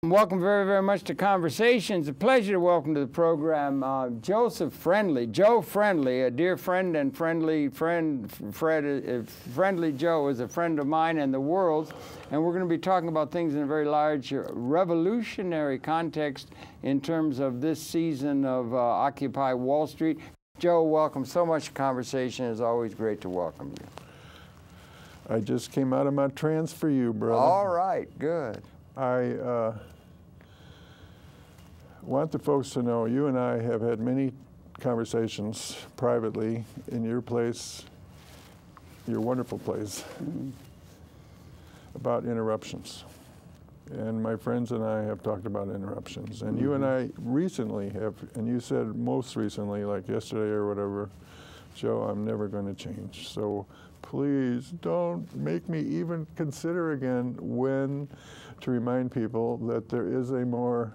Welcome very, very much to Conversations. A pleasure to welcome to the program Joseph Friendly. Joe Friendly, a dear friend and friendly friend. Friendly Joe is a friend of mine and the world's. And we're going to be talking about things in a very large revolutionary context in terms of this season of Occupy Wall Street. Joe, welcome so much to Conversation. It's always great to welcome you. I just came out of my trance for you, brother. All right, good. I want the folks to know you and I have had many conversations privately in your place, your wonderful place, about interruptions. And my friends and I have talked about interruptions. And you and I recently have, and you said most recently, like yesterday or whatever, Joe, I'm never going to change. So please don't make me even consider again when to remind people that there is a more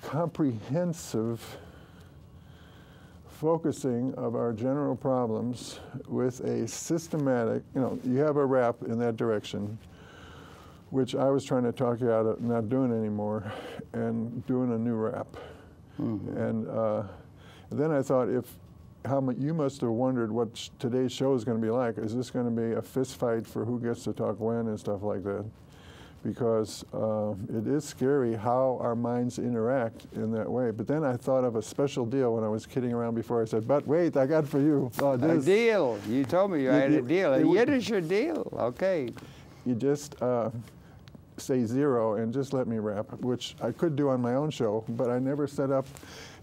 comprehensive focusing of our general problems with a systematic, you have a rap in that direction, which I was trying to talk you out of not doing anymore and doing a new rap. And then I thought, you must have wondered what today's show is going to be like. Is this going to be a fist fight for who gets to talk when and stuff like that? Because it is scary how our minds interact in that way. But then I thought of a special deal when I was kidding around before. I said, but wait, I got for you. A deal. You told me you had a deal. A Yiddish deal. Okay. You just say zero and just let me rap, which I could do on my own show, but I never set up.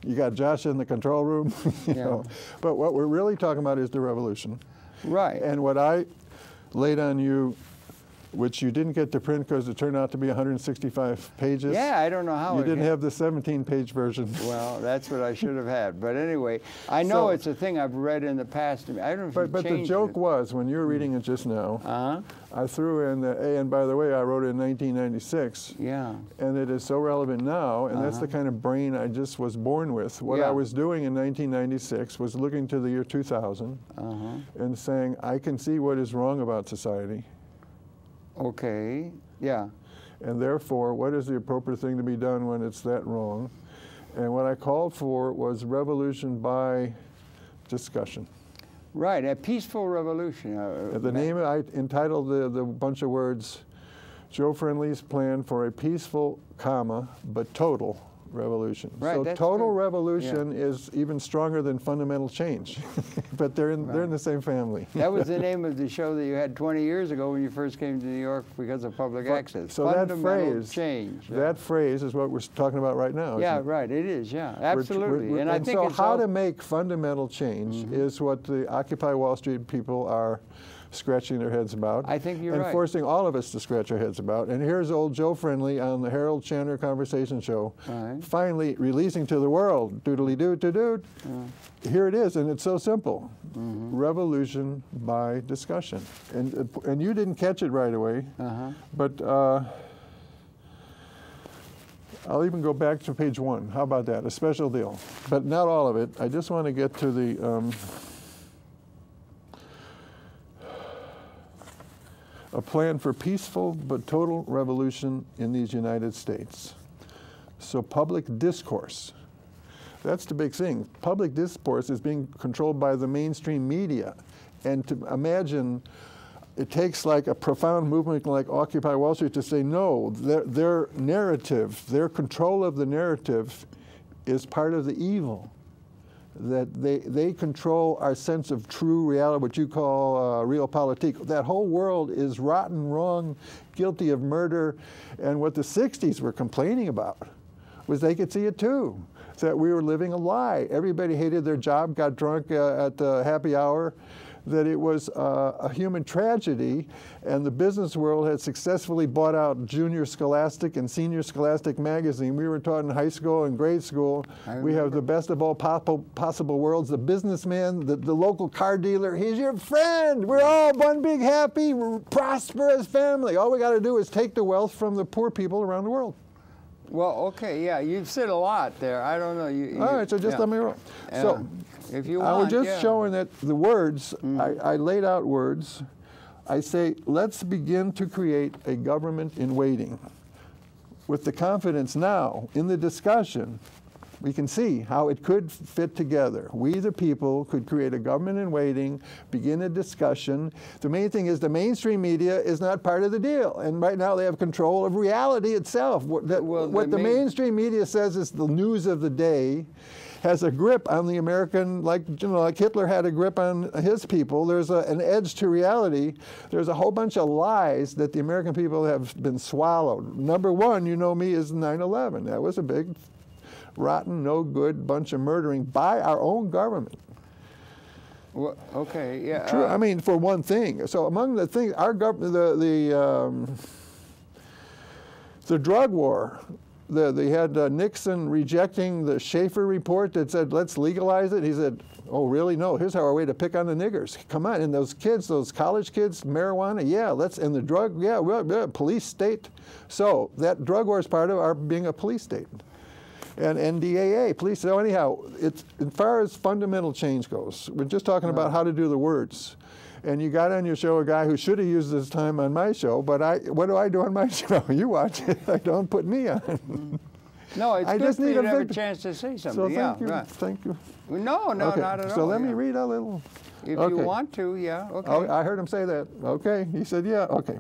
You got Josh in the control room. you know. But what we're really talking about is the revolution. Right. And what I laid on you, which you didn't get to print because it turned out to be 165 pages. Yeah, I don't know how. You didn't have the 17-page version. Well, that's what I should have had. But anyway, I know it's a thing I've read in the past. I don't know if But the joke was, when you were reading it just now, I threw in and by the way, I wrote it in 1996. Yeah. And it is so relevant now, and that's the kind of brain I just was born with. What I was doing in 1996 was looking to the year 2000 and saying, I can see what is wrong about society. Okay, yeah. And therefore, what is the appropriate thing to be done when it's that wrong? And what I called for was revolution by discussion. Right, a peaceful revolution. The name, I entitled the bunch of words, Joe Friendly's Plan for a Peaceful, but Total Revolution. Right, so total revolution is even stronger than fundamental change, but they're in the same family. That was the name of the show that you had 20 years ago when you first came to New York because of public access. So fundamental change. That phrase is what we're talking about right now. Yeah, right. It is. Yeah, absolutely. And I think so. How to make fundamental change is what the Occupy Wall Street people are scratching their heads about. I think you're right. And forcing all of us to scratch our heads about. And here's old Joe Friendly on the Harold Chandler Conversation Show, finally releasing to the world, doodly-doo-doo-doo. Here it is, and it's so simple. Revolution by discussion. And you didn't catch it right away, but I'll even go back to page 1. How about that? A special deal. But not all of it. I just want to get to the a plan for peaceful but total revolution in these United States. So public discourse, that's the big thing. Public discourse is being controlled by the mainstream media. And to imagine, it takes like a profound movement like Occupy Wall Street to say, no, their narrative, their control of the narrative is part of the evil. That they control our sense of true reality, what you call realpolitik. That whole world is rotten, wrong, guilty of murder. And what the 60s were complaining about was they could see it too, that we were living a lie. Everybody hated their job, got drunk at the happy hour, that it was a human tragedy, and the business world had successfully bought out Junior Scholastic and Senior Scholastic magazine. We were taught in high school and grade school, we have the best of all possible worlds. The businessman, the local car dealer, he's your friend. We're all one big, happy, prosperous family. All we got to do is take the wealth from the poor people around the world. Well, okay, yeah, you've said a lot there. I don't know. All right, so just let me roll. So, if you want, I was just showing that the words, I laid out words. I say, let's begin to create a government in waiting. with the confidence now in the discussion, we can see how it could fit together. We, the people, could create a government in waiting, begin a discussion. The main thing is the mainstream media is not part of the deal. And right now they have control of reality itself. What the mainstream media says is the news of the day has a grip on the American, like Hitler had a grip on his people. There's an edge to reality. There's a whole bunch of lies that the American people have been swallowed. Number one, you know me, is 9/11. That was a big, rotten, no good bunch of murdering by our own government. Well, okay, yeah. True. I mean, for one thing. So among the things, our government, the drug war. They had Nixon rejecting the Schaefer report that said, let's legalize it. He said, oh, really? No, here's our way to pick on the niggers. Come on. And those kids, those college kids, marijuana, yeah, and the drug, yeah, police state. So that drug war is part of our being a police state. And NDAA, police. So anyhow, it's, as far as fundamental change goes, we're just talking about how to do the words. And you got on your show a guy who should have used his time on my show, but what do I do on my show? You watch it. Don't put me on. No, it's good for you to have a chance to say something. So thank you. No, okay. Not at all. So let me read a little. If you want to, yeah, okay. Oh, I heard him say that. Okay, he said, yeah, okay.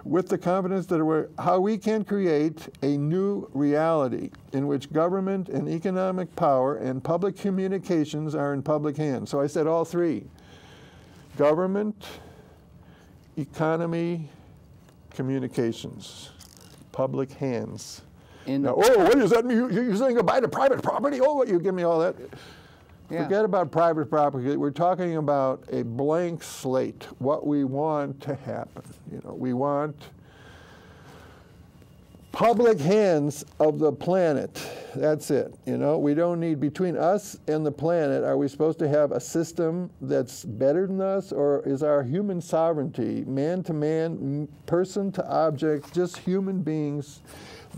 With the confidence that how we can create a new reality in which government and economic power and public communications are in public hands. So I said all three. Government, economy, communications, public hands. Now, what does that mean? You're saying goodbye to private property? Oh, you give me all that. Yeah. Forget about private property. We're talking about a blank slate, what we want to happen. We want public hands of the planet. That's it. We don't need, between us and the planet, are we supposed to have a system that's better than us, or is our human sovereignty, man to man, person to object, just human beings,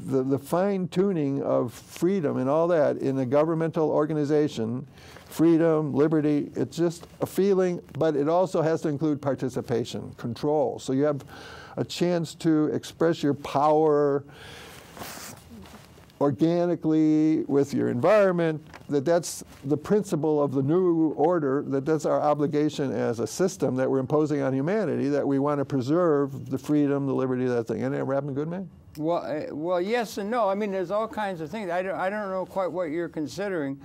the fine-tuning of freedom and all that in a governmental organization, freedom, liberty, it's just a feeling, but it also has to include participation, control. So you have a chance to express your power organically with your environment, that's the principle of the new order, that's our obligation as a system that we're imposing on humanity, that we want to preserve the freedom, the liberty, that thing. Isn't that rapping good, man? Well, yes and no. I mean, there's all kinds of things. I don't know quite what you're considering.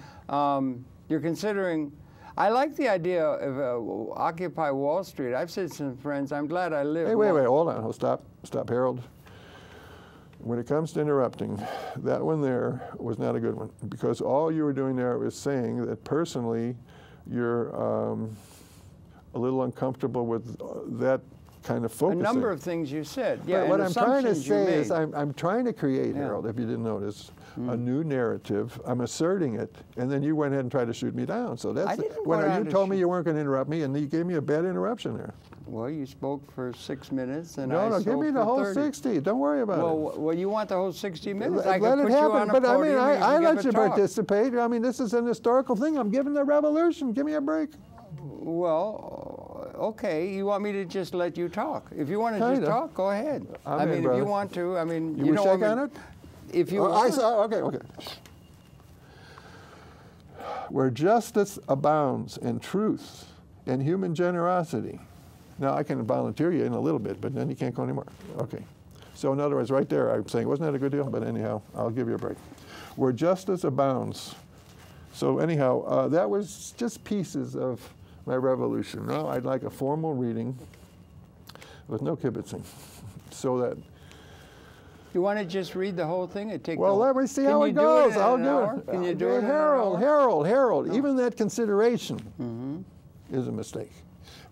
You're considering, I like the idea of Occupy Wall Street. I've said to some friends, I'm glad I live. Hey, wait, hold on. Stop, Harold. When it comes to interrupting, that one there was not a good one, because all you were doing there was saying that personally you're a little uncomfortable with that kind of focusing. A number of things you said. Yeah, but what I'm trying to say is I'm trying to create, Harold, if you didn't notice, a new narrative. I'm asserting it, and then you went ahead and tried to shoot me down. So that's when you told me you weren't going to interrupt me, and you gave me a bad interruption there. Well, you spoke for 6 minutes, and no, give me the whole 60. Don't worry about it. Well, you want the whole 60 minutes? Let it happen. But I mean, I let you participate. I mean, this is an historical thing. I'm giving the revolution. Give me a break. Well, okay. You want me to just let you talk? If you want to just talk, go ahead. I mean, if you want to. I mean, you don't shake on it. If you want. Okay. Where justice abounds and truth and human generosity. Now, I can volunteer you in a little bit, but then you can't go anymore. Okay. So in other words, right there, I'm saying, wasn't that a good deal? But anyhow, I'll give you a break. Where justice abounds. So anyhow, that was just pieces of my revolution. Now I'd like a formal reading with no kibitzing, so that. You want to just read the whole thing? Well, let me see how it goes. I'll do it. Can you do it? Harold. No. Even that consideration is a mistake.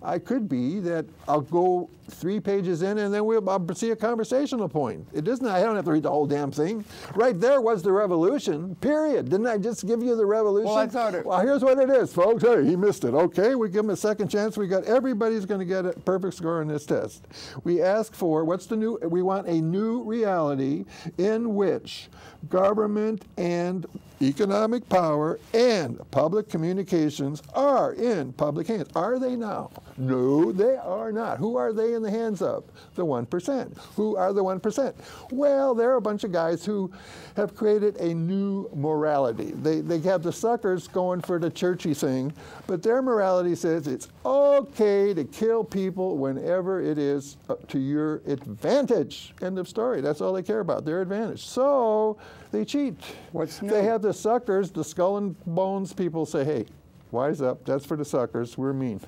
I could be that I'll go 3 pages in and then I'll see a conversational point. It doesn't. I don't have to read the whole damn thing. Right there was the revolution, period. Didn't I just give you the revolution? Well, I thought it. Well, here's what it is, folks. Hey, he missed it. Okay, we give him a second chance. Everybody's going to get a perfect score on this test. We ask for, we want a new reality in which government and economic power and public communications are in public hands. Are they now? now. No, they are not. Who are they in the hands of? The 1%. Who are the 1%? Well, they're a bunch of guys who have created a new morality. They have the suckers going for the churchy thing, but their morality says it's okay to kill people whenever it is to your advantage. End of story. That's all they care about, their advantage. So they cheat. What's new? They have the suckers, the skull and bones people say, hey, wise up, that's for the suckers, we're mean.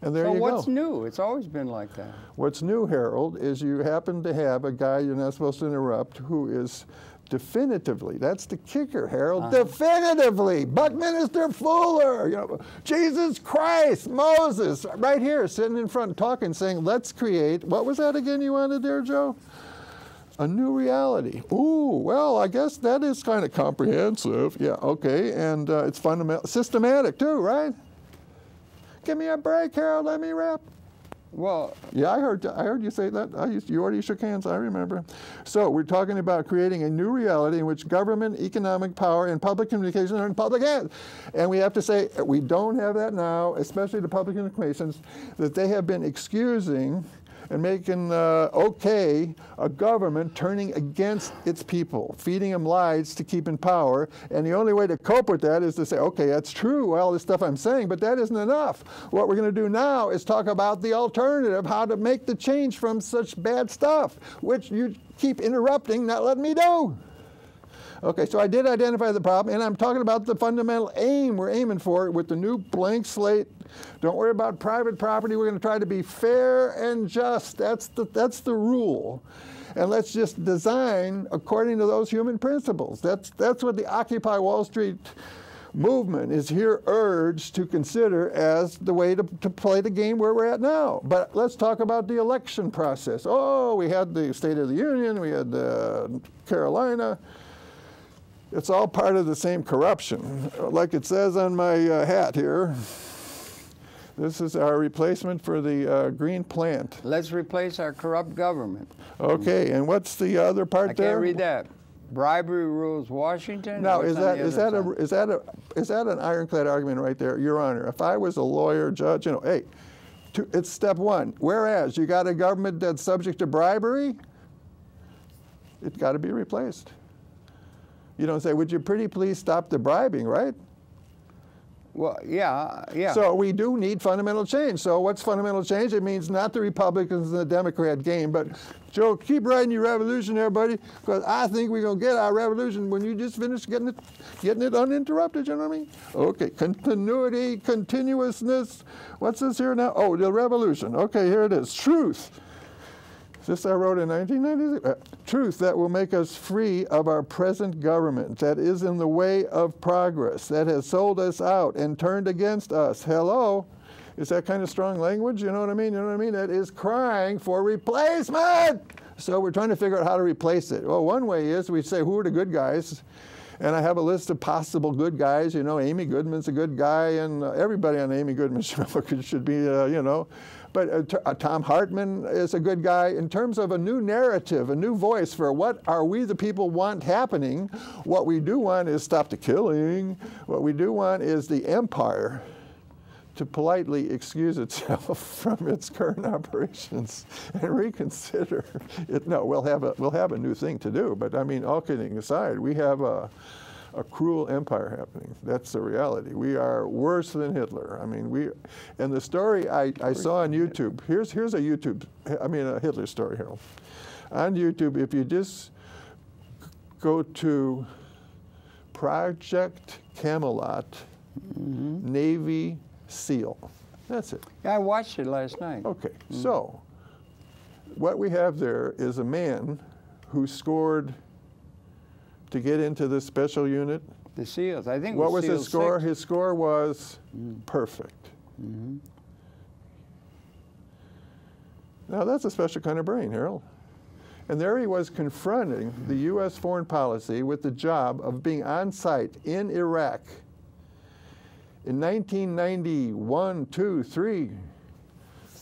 And there you go. So what's new? It's always been like that. What's new, Harold, is you happen to have a guy you're not supposed to interrupt who is definitively, that's the kicker, Harold, definitively, Buckminster Fuller, you know, Jesus Christ, Moses, right here, sitting in front talking, saying, let's create, what was that again you wanted there, Joe? A new reality. Ooh, well, I guess that is kind of comprehensive. Yeah, okay, and it's fundamental, systematic too, right? Give me a break, Harold, let me rap. Well, yeah, I heard you say that. You already shook hands, I remember. So we're talking about creating a new reality in which government, economic power, and public communication are in public hands. And we have to say, we don't have that now, especially the public communications, that they have been excusing and making okay a government turning against its people, feeding them lies to keep in power. And the only way to cope with that is to say, okay, that's true, all this stuff I'm saying, but that isn't enough. What we're going to do now is talk about the alternative, how to make the change from such bad stuff, which you keep interrupting, not letting me do. Okay, so I did identify the problem, and I'm talking about the fundamental aim we're aiming for with the new blank slate. Don't worry about private property. We're going to try to be fair and just. That's the rule. And let's just design according to those human principles. That's what the Occupy Wall Street movement is here urged to consider as the way to play the game where we're at now. But let's talk about the election process. Oh, we had the State of the Union. We had Carolina. It's all part of the same corruption. Like it says on my hat here, this is our replacement for the green plant. Let's replace our corrupt government. Okay, and what's the other part there? I can't read that. Bribery rules Washington. Now, is that an ironclad argument right there, Your Honor? If I was a lawyer, judge, you know, hey, it's step one. Whereas you got a government that's subject to bribery, it's got to be replaced. You don't say, would you pretty please stop the bribing, right? Well, yeah. So we do need fundamental change. So what's fundamental change? It means not the Republicans and the Democrat game, but Joe, keep riding your revolution there, buddy, because I think we're going to get our revolution when you just finish getting it uninterrupted, you know what I mean? Okay, continuity, continuousness. What's this here now? Oh, the revolution. Okay, here it is. Truth. This I wrote in 1996. Truth that will make us free of our present government that is in the way of progress, that has sold us out and turned against us. Hello? Is that kind of strong language? You know what I mean? You know what I mean? That is crying for replacement. So we're trying to figure out how to replace it. Well, one way is we say, who are the good guys? And I have a list of possible good guys. You know, Amy Goodman's a good guy, and everybody on Amy Goodman should be, you know. But Tom Hartman is a good guy. In terms of a new narrative, a new voice for what are we the people want happening, what we do want is stop the killing. What we do want is the empire to politely excuse itself from its current operations and reconsider it. No, we'll have a new thing to do. But I mean, all kidding aside, we have a cruel empire happening. That's the reality. We are worse than Hitler. I mean, and the story I saw on YouTube, here's a Hitler story, Harold. On YouTube, if you just go to Project Camelot, Navy SEAL, that's it. Yeah, I watched it last night. Okay, so what we have there is a man who scored to get into this special unit. The SEALs, I think. What was SEAL his score? 6. His score was perfect. Now that's a special kind of brain, Harold. And there he was confronting the U.S. foreign policy with the job of being on site in Iraq in 1991, 2, 3,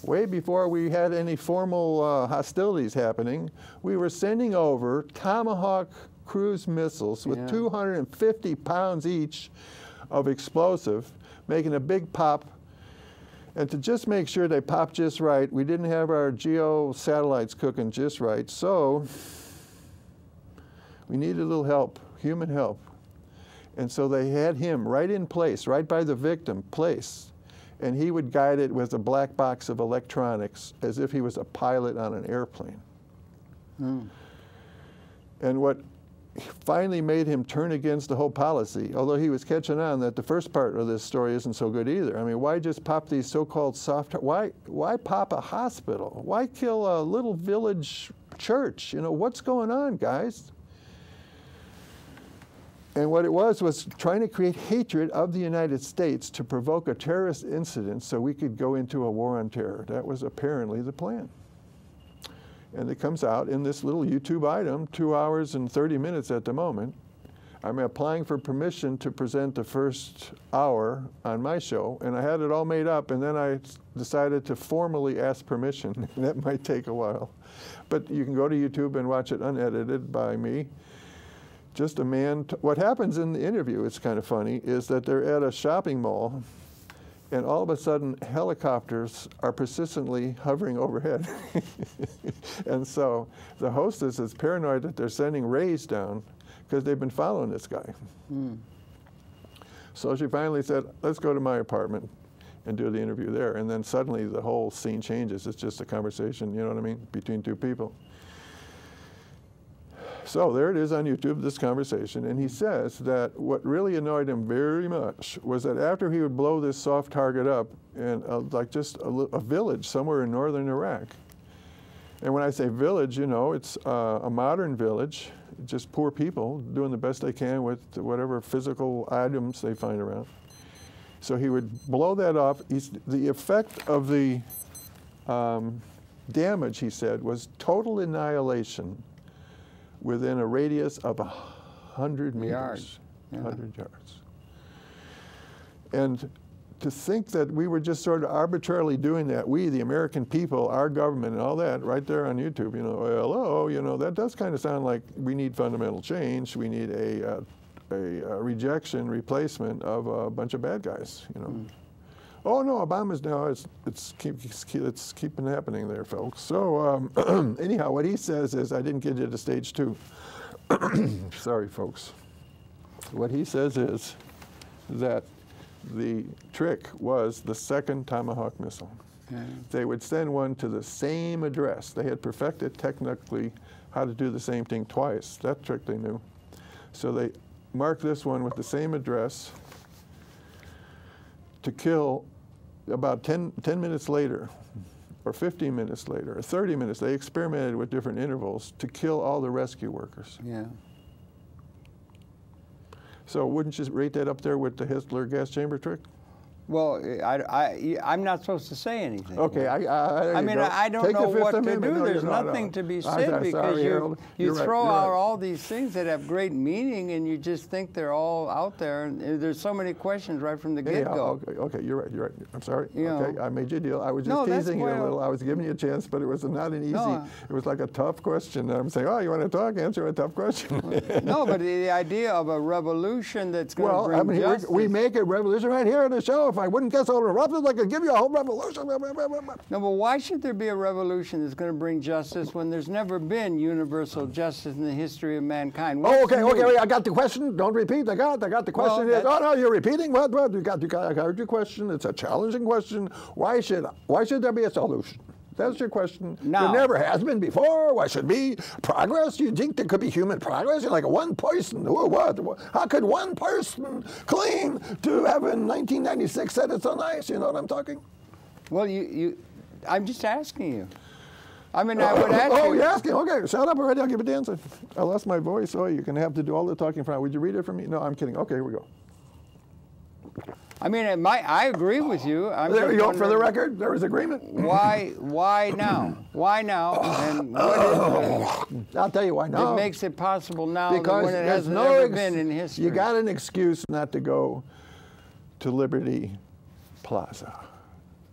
way before we had any formal hostilities happening. We were sending over Tomahawk cruise missiles with 250 pounds each of explosive, making a big pop. And to just make sure they popped just right, we didn't have our geo satellites cooking just right, so we needed a little help, human help. And so they had him right in place, right by the victim, placed. And he would guide it with a black box of electronics as if he was a pilot on an airplane. Mm. And what finally made him turn against the whole policy, although he was catching on that the first part of this story isn't so good either. I mean, why just pop these so-called soft, why pop a hospital? Why kill a little village church? You know, what's going on, guys? And what it was trying to create hatred of the United States to provoke a terrorist incident so we could go into a war on terror. That was apparently the plan. And it comes out in this little YouTube item, 2 hours and 30 minutes at the moment. I'm applying for permission to present the first hour on my show, and I had it all made up, and then I decided to formally ask permission. That might take a while. But you can go to YouTube and watch it unedited by me. Just a man, what happens in the interview, it's kind of funny, is that they're at a shopping mall, and all of a sudden helicopters are persistently hovering overhead. And so the hostess is paranoid that they're sending rays down because they've been following this guy. Mm. So she finally said, let's go to my apartment and do the interview there. And then suddenly the whole scene changes. It's just a conversation, you know what I mean, between two people. So there it is on YouTube, this conversation, and he says that what really annoyed him very much was that after he would blow this soft target up in like just a village somewhere in northern Iraq, and when I say village, you know, it's a modern village, just poor people doing the best they can with whatever physical items they find around. So he would blow that up. The effect of the damage, he said, was total annihilation within a radius of 100 meters, yards. Yeah. 100 yards. And to think that we were just sort of arbitrarily doing that, we, the American people, our government and all that, right there on YouTube, you know, hello, you know, that does kind of sound like we need fundamental change. We need a rejection, replacement of a bunch of bad guys, you know. Mm. Oh no, Obama's now, it's keeping happening there, folks. So anyhow, what he says is, I didn't get into stage 2. Sorry, folks. What he says is that the trick was the second Tomahawk missile. Okay. They would send one to the same address. They had perfected technically how to do the same thing twice. That trick they knew. So they marked this one with the same address to kill about 10 minutes later, or 15 minutes later, or 30 minutes. They experimented with different intervals to kill all the rescue workers. Yeah. So wouldn't you rate that up there with the Hitler gas chamber trick? Well, I'm not supposed to say anything. Okay, I mean, I don't know what to do. No, there's nothing to be said because you throw out all these things that have great meaning, and you just think they're all out there. And there's so many questions right from the get-go. Okay, you're right. I'm sorry. Okay, I made you a deal. I was just teasing you a little. I was giving you a chance, but it was not an easy. It was like a tough question. I'm saying, oh, you want to talk? Answer a tough question. No, but the idea of a revolution that's going to bring justice. We make a revolution right here on the show. If I wouldn't get so interrupted, I could give you a whole revolution. No, but why should there be a revolution that's going to bring justice when there's never been universal justice in the history of mankind? Okay, I got the question. Don't repeat. I got the question. Well, oh no, you're repeating. What? I heard your question. It's a challenging question. Why should there be a solution? That's your question. No. There never has been before. Why should be progress? You think there could be human progress? You're like one person. What? How could one person claim to have in 1996 said it's so nice? You know what I'm talking? Well, I'm just asking you. I mean, I would ask you. Oh, you're asking? Okay, shut up already. I'll give you the answer. I lost my voice. Oh, you're going to have to do all the talking for now. Would you read it for me? No, I'm kidding. Okay, here we go. I mean, I agree with you. There you go. For the record, there was agreement. Why now? Why now? And what is I'll tell you why now. It makes it possible now because when it hasn't ever been in history. You got an excuse not to go to Liberty Plaza.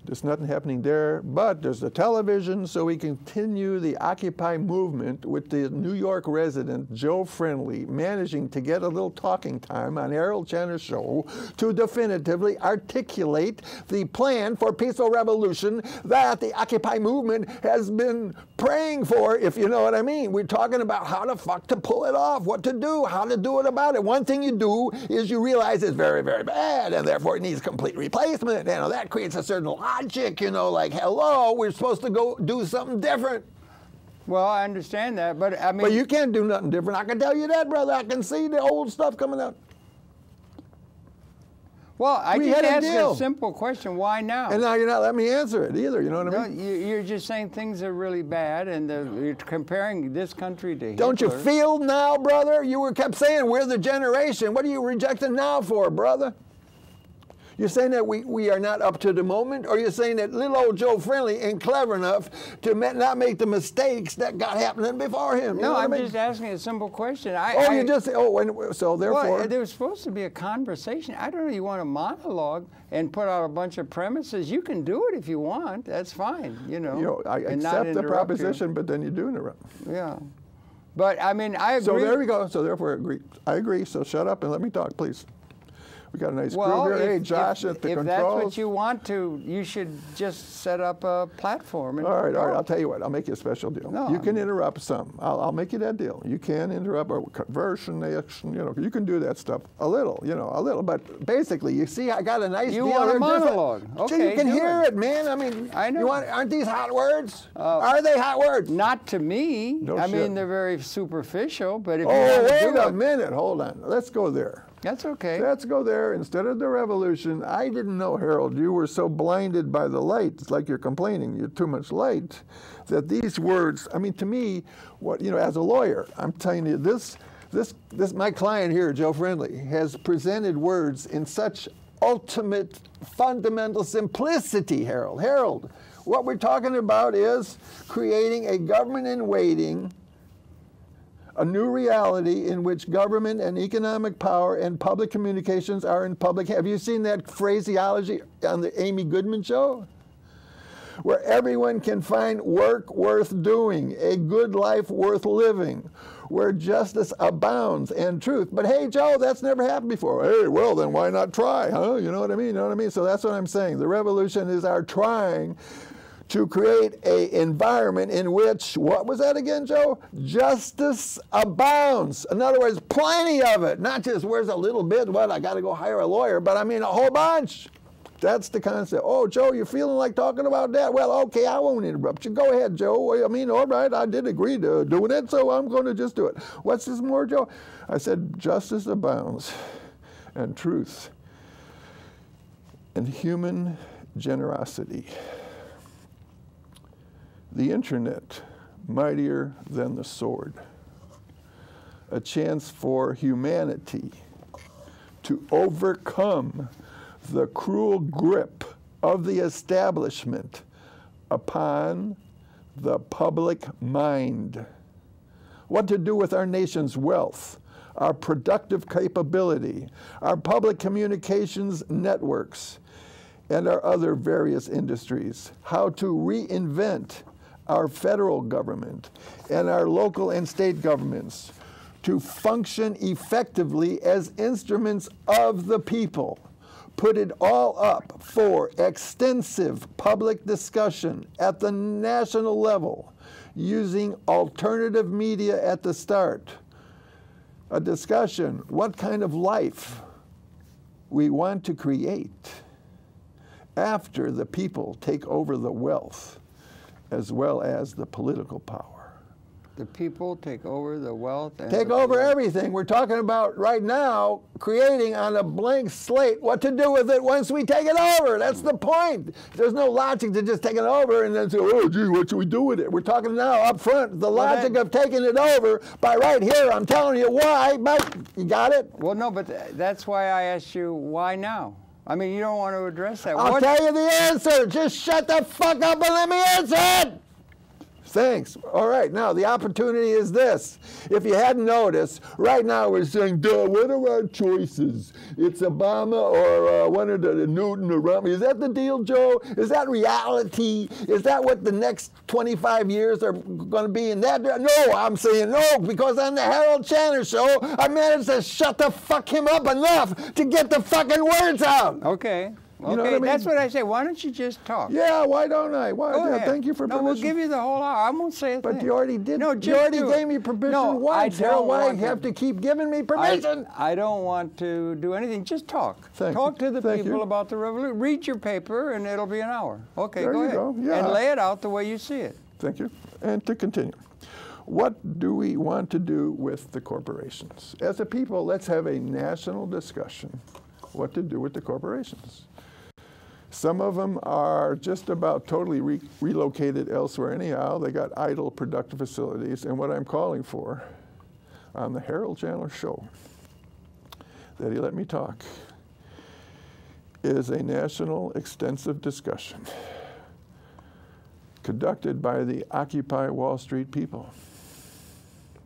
There's nothing happening there, but there's the television, so we continue the Occupy movement with the New York resident, Joe Friendly, managing to get a little talking time on Harold Channer's show to definitively articulate the plan for peaceful revolution that the Occupy movement has been praying for, if you know what I mean. We're talking about how the fuck to pull it off, what to do, how to do it about it. One thing you do is you realize it's very, very bad, and therefore it needs complete replacement. You know, that creates a certain logic, you know, like, hello, we're supposed to go do something different. Well, I understand that, but I mean... But you can't do nothing different. I can tell you that, brother. I can see the old stuff coming out. Well, I just asked a simple question, why now? And now you're not letting me answer it either, you know what I mean? No, you're just saying things are really bad, and you're comparing this country to Hitler. Don't you feel now, brother? You kept saying we're the generation. What are you rejecting now for, brother? You're saying that we are not up to the moment, or you're saying that little old Joe Friendly ain't clever enough to not make the mistakes that got happening before him? No, I'm just asking a simple question. So therefore... Well, there was supposed to be a conversation. I don't know, you want a monologue and put out a bunch of premises. You can do it if you want. That's fine, you know. I accept the proposition, but then you do interrupt. Yeah. But, I mean, I agree. So there we go. So therefore, I agree. So shut up and let me talk, please. We got a nice crew here. Hey, Josh at the controls. If that's what you want to, you should just set up a platform. And all right. I'll tell you what. I'll make you a special deal. No, you can interrupt some. I'll make you that deal. You can interrupt or conversion, you know. You can do that stuff a little, you know, a little. But basically, you see, I got a nice deal. You want a monologue? Okay. So you can hear it, man. I mean, I know. Aren't these hot words? Are they hot words? Not to me. No I shit. mean, they're very superficial. But if you want to do wait a minute. Hold on. Let's go there. That's okay. Let's go there. Instead of the revolution, I didn't know, Harold, you were so blinded by the light. It's like you're complaining, you're too much light, that these words, I mean, to me, what, you know, as a lawyer, I'm telling you, this my client here, Joe Friendly, has presented words in such ultimate, fundamental simplicity, Harold. Harold, what we're talking about is creating a government in waiting, a new reality in which government and economic power and public communications are in public. Have you seen that phraseology on the Amy Goodman show? Where everyone can find work worth doing, a good life worth living, where justice abounds and truth. But hey, Joe, that's never happened before. Hey, well, then why not try, huh? You know what I mean? You know what I mean? So that's what I'm saying. The revolution is our trying to create an environment in which, what was that again, Joe? Justice abounds. In other words, plenty of it. Not just where's a little bit, what, I got to go hire a lawyer, but I mean a whole bunch. That's the concept. Oh, Joe, you're feeling like talking about that? Well, okay, I won't interrupt you. Go ahead, Joe. I mean, all right, I did agree to doing it, so I'm going to just do it. What's this more, Joe? I said, justice abounds, and truth, and human generosity. The internet, mightier than the sword. A chance for humanity to overcome the cruel grip of the establishment upon the public mind. What to do with our nation's wealth, our productive capability, our public communications networks, and our other various industries. How to reinvent our federal government and our local and state governments to function effectively as instruments of the people. Put it all up for extensive public discussion at the national level using alternative media at the start. A discussion, what kind of life we want to create after the people take over the wealth as well as the political power. The people take over the wealth and take over everything. We're talking about right now creating on a blank slate what to do with it once we take it over. That's the point. There's no logic to just take it over and then say, oh, gee, what should we do with it? We're talking now up front, the logic of taking it over by right here. I'm telling you why, but you got it? Well, no, but that's why I asked you, why now? I mean, you don't want to address that. I'll tell you the answer. Just shut the fuck up and let me answer it. Thanks. All right, now the opportunity is this. If you hadn't noticed, right now we're saying, duh, what are our choices? It's Obama or one of the Newton or Romney. Is that the deal, Joe? Is that reality? Is that what the next 25 years are going to be in that? No, I'm saying no, because on the Harold Chandler Show, I managed to shut the fuck him up enough to get the fucking words out. Okay. You know what I mean? That's what I say. Why don't you just talk? Yeah, why don't I? Why? Thank you for permission. No, we'll give you the whole hour. I won't say a thing. But you already did. No, you already gave me permission once. Harold, why you have to keep giving me permission? I don't want to do anything. Just talk. Talk to the people about the revolution. Read your paper, and it'll be an hour. Okay, there go you ahead. Go. Yeah. And lay it out the way you see it. Thank you. And to continue. What do we want to do with the corporations? As a people, let's have a national discussion what to do with the corporations. Some of them are just about totally relocated elsewhere anyhow. They got idle productive facilities. And what I'm calling for on the Harold Chandler Show, that he let me talk, is a national extensive discussion conducted by the Occupy Wall Street people.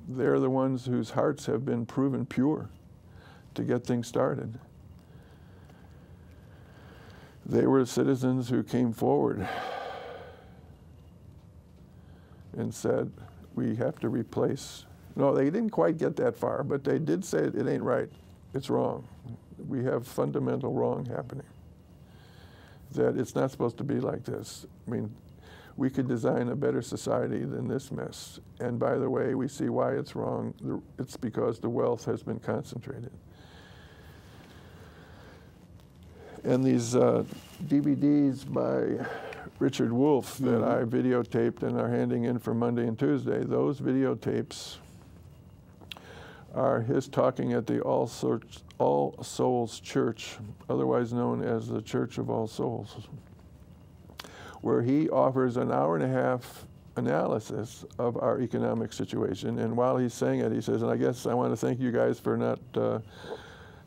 They're the ones whose hearts have been proven pure to get things started. They were citizens who came forward and said, we have to replace. No, they didn't quite get that far, but they did say it ain't right. It's wrong. We have fundamental wrong happening. That it's not supposed to be like this. I mean, we could design a better society than this mess. And by the way, we see why it's wrong. It's because the wealth has been concentrated. And these DVDs by Richard Wolff that I videotaped and are handing in for Monday and Tuesday, those videotapes are his talking at the All Souls Church, otherwise known as the Church of All Souls, where he offers an hour-and-a-half analysis of our economic situation. And while he's saying it, he says, and I guess I want to thank you guys for not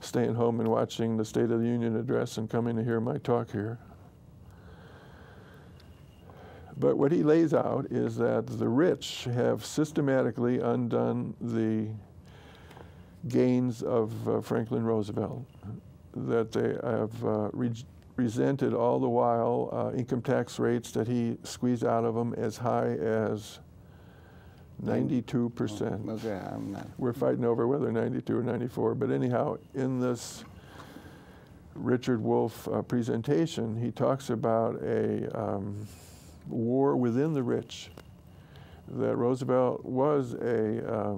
staying home and watching the State of the Union address and coming to hear my talk here. But what he lays out is that the rich have systematically undone the gains of Franklin Roosevelt, that they have resented all the while income tax rates that he squeezed out of them as high as 92%. Okay, I'm not. We're fighting over whether 92 or 94, but anyhow, in this Richard Wolff presentation, he talks about a war within the rich, that Roosevelt was a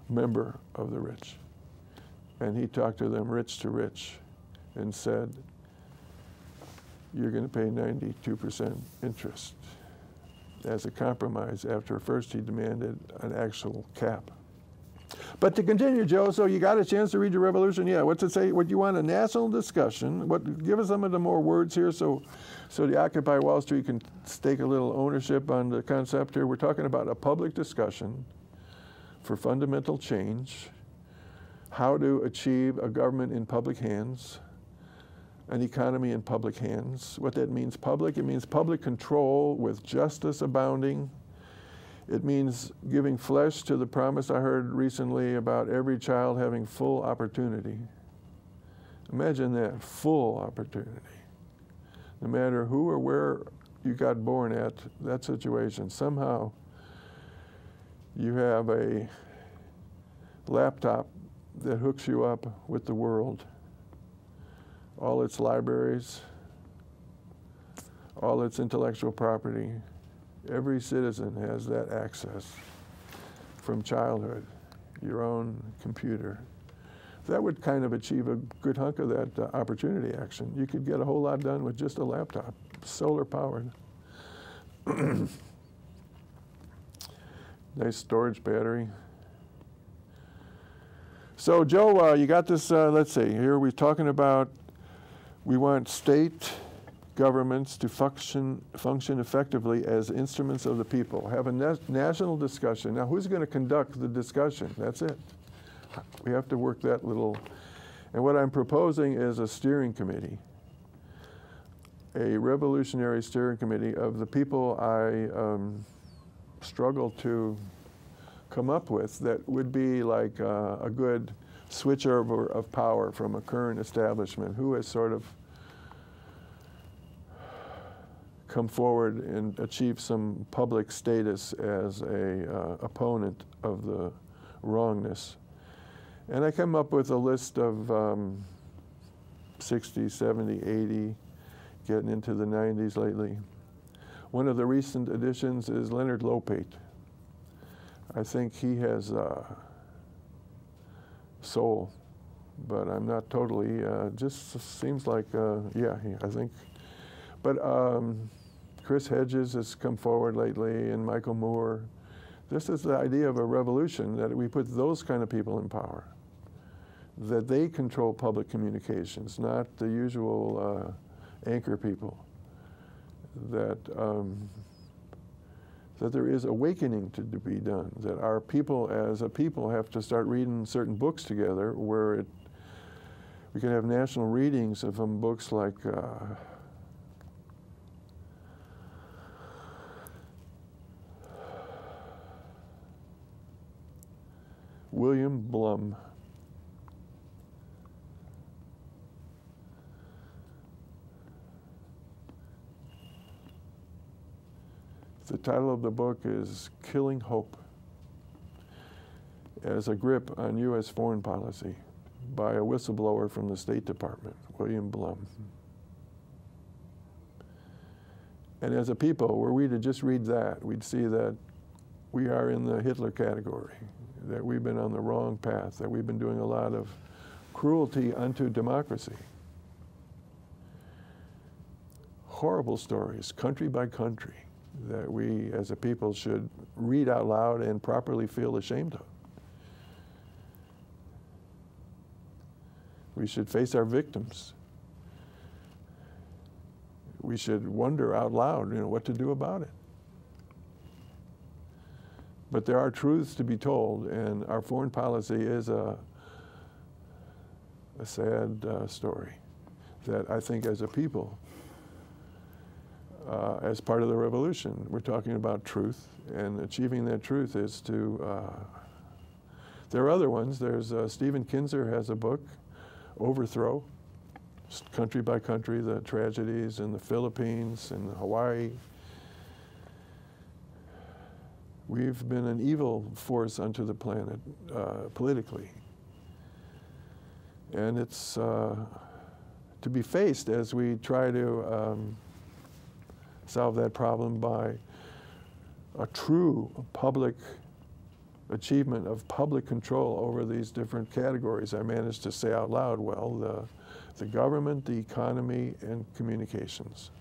member of the rich, and he talked to them rich to rich and said, you're going to pay 92% interest as a compromise after first he demanded an actual cap. But to continue, Joe, so you got a chance to read your Revolution? Yeah, what's it say? What you want, a national discussion? Give us some of the more words here so the Occupy Wall Street can stake a little ownership on the concept here. We're talking about a public discussion for fundamental change, how to achieve a government in public hands, an economy in public hands. What that means, public, it means public control with justice abounding. It means giving flesh to the promise I heard recently about every child having full opportunity. Imagine that, full opportunity. No matter who or where you got born at, that situation, somehow you have a laptop that hooks you up with the world. All its libraries, all its intellectual property. Every citizen has that access from childhood, your own computer. That would kind of achieve a good hunk of that opportunity action. You could get a whole lot done with just a laptop, solar powered. Nice storage battery. So Joe, you got this, let's see, here we're talking about we want state governments to function effectively as instruments of the people. Have a national discussion. Now, who's going to conduct the discussion? That's it. We have to work that little And what I'm proposing is a steering committee, a revolutionary steering committee of the people I struggle to come up with that would be like a good switchover of power from a current establishment who has sort of come forward and achieved some public status as a opponent of the wrongness. And I came up with a list of 60, 70, 80, getting into the 90s lately. One of the recent additions is Leonard Lopate. I think he has soul, but I'm not totally, just seems like, yeah, I think. But Chris Hedges has come forward lately, and Michael Moore. This is the idea of a revolution, that we put those kind of people in power, that they control public communications, not the usual anchor people, that there is awakening to be done, that our people as a people have to start reading certain books together where we can have national readings of books like William Blum. The title of the book is Killing Hope, as a grip on U.S. foreign policy by a whistleblower from the State Department, William Blum. And as a people, were we to just read that, we'd see that we are in the Hitler category, that we've been on the wrong path, that we've been doing a lot of cruelty unto democracy. Horrible stories, country by country, that we as a people should read out loud and properly feel ashamed of. We should face our victims. We should wonder out loud, what to do about it. But there are truths to be told, and our foreign policy is a sad story that I think as a people, as part of the revolution, we're talking about truth, and achieving that truth is to, there are other ones. There's Stephen Kinzer has a book, Overthrow, country by country, the tragedies in the Philippines and Hawaii. We've been an evil force unto the planet politically. And it's to be faced as we try to solve that problem by a true public achievement of public control over these different categories. I managed to say out loud, well, the government, the economy, and communications.